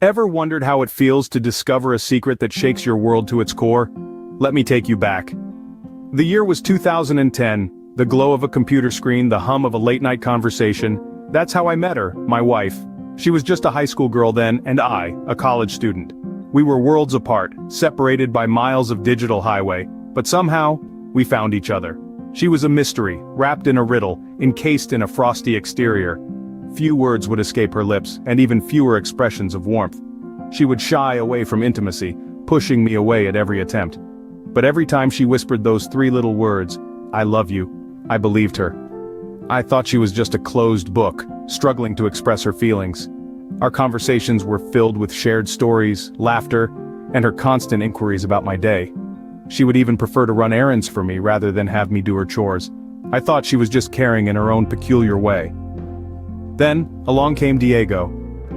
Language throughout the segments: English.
Ever wondered how it feels to discover a secret that shakes your world to its core? Let me take you back. The year was 2010, the glow of a computer screen, the hum of a late-night conversation. That's how I met her, my wife. She was just a high school girl then, and I, a college student. We were worlds apart, separated by miles of digital highway, but somehow, we found each other. She was a mystery, wrapped in a riddle, encased in a frosty exterior. Few words would escape her lips, and even fewer expressions of warmth. She would shy away from intimacy, pushing me away at every attempt. But every time she whispered those three little words, "I love you," I believed her. I thought she was just a closed book, struggling to express her feelings. Our conversations were filled with shared stories, laughter, and her constant inquiries about my day. She would even prefer to run errands for me rather than have me do her chores. I thought she was just caring in her own peculiar way. Then, along came Diego,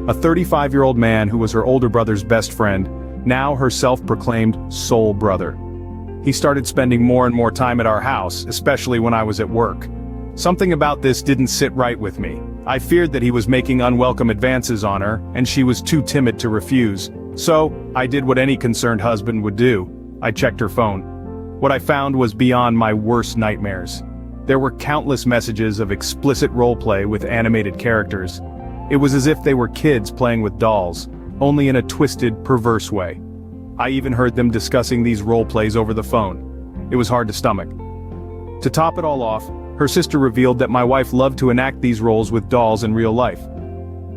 a 35-year-old man who was her older brother's best friend, now her self-proclaimed soul brother. He started spending more and more time at our house, especially when I was at work. Something about this didn't sit right with me. I feared that he was making unwelcome advances on her, and she was too timid to refuse. So, I did what any concerned husband would do. I checked her phone. What I found was beyond my worst nightmares. There were countless messages of explicit roleplay with animated characters. It was as if they were kids playing with dolls, only in a twisted, perverse way. I even heard them discussing these roleplays over the phone. It was hard to stomach. To top it all off, her sister revealed that my wife loved to enact these roles with dolls in real life.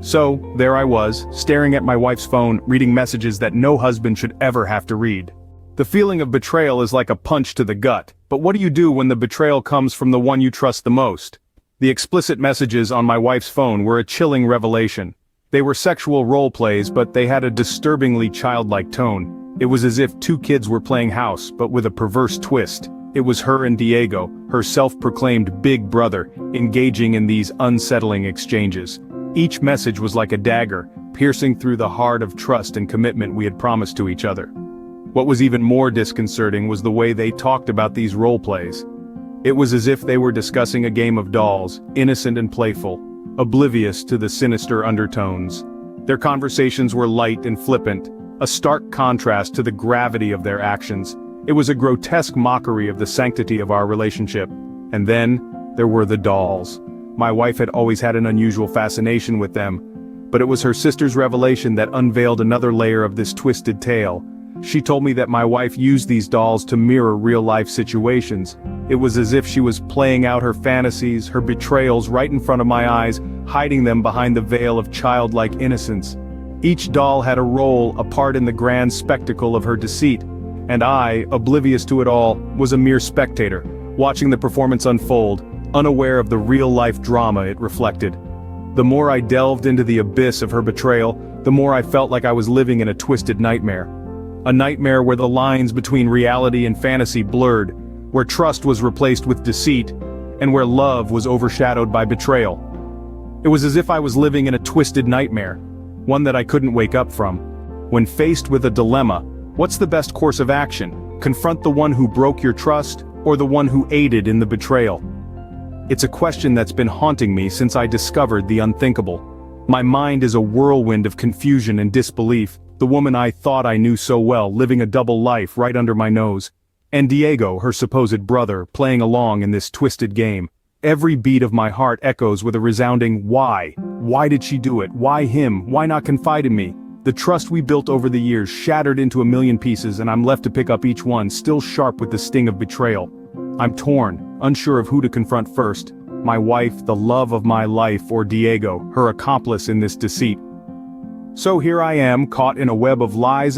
So, there I was, staring at my wife's phone, reading messages that no husband should ever have to read. The feeling of betrayal is like a punch to the gut, but what do you do when the betrayal comes from the one you trust the most? The explicit messages on my wife's phone were a chilling revelation. They were sexual role plays, but they had a disturbingly childlike tone. It was as if two kids were playing house, but with a perverse twist. It was her and Diego, her self-proclaimed big brother, engaging in these unsettling exchanges. Each message was like a dagger, piercing through the heart of trust and commitment we had promised to each other. What was even more disconcerting was the way they talked about these role plays. It was as if they were discussing a game of dolls, innocent and playful, oblivious to the sinister undertones. Their conversations were light and flippant, a stark contrast to the gravity of their actions. It was a grotesque mockery of the sanctity of our relationship. And then, there were the dolls. My wife had always had an unusual fascination with them, but it was her sister's revelation that unveiled another layer of this twisted tale. She told me that my wife used these dolls to mirror real-life situations. It was as if she was playing out her fantasies, her betrayals right in front of my eyes, hiding them behind the veil of childlike innocence. Each doll had a role, a part in the grand spectacle of her deceit. And I, oblivious to it all, was a mere spectator, watching the performance unfold, unaware of the real-life drama it reflected. The more I delved into the abyss of her betrayal, the more I felt like I was living in a twisted nightmare. A nightmare where the lines between reality and fantasy blurred, where trust was replaced with deceit, and where love was overshadowed by betrayal. It was as if I was living in a twisted nightmare, one that I couldn't wake up from. When faced with a dilemma, what's the best course of action? Confront the one who broke your trust, or the one who aided in the betrayal? It's a question that's been haunting me since I discovered the unthinkable. My mind is a whirlwind of confusion and disbelief. The woman I thought I knew so well, living a double life right under my nose. And Diego, her supposed brother, playing along in this twisted game. Every beat of my heart echoes with a resounding why. Why did she do it? Why him? Why not confide in me? The trust we built over the years shattered into a million pieces, and I'm left to pick up each one, still sharp with the sting of betrayal. I'm torn, unsure of who to confront first. My wife, the love of my life, or Diego, her accomplice in this deceit. So here I am, caught in a web of lies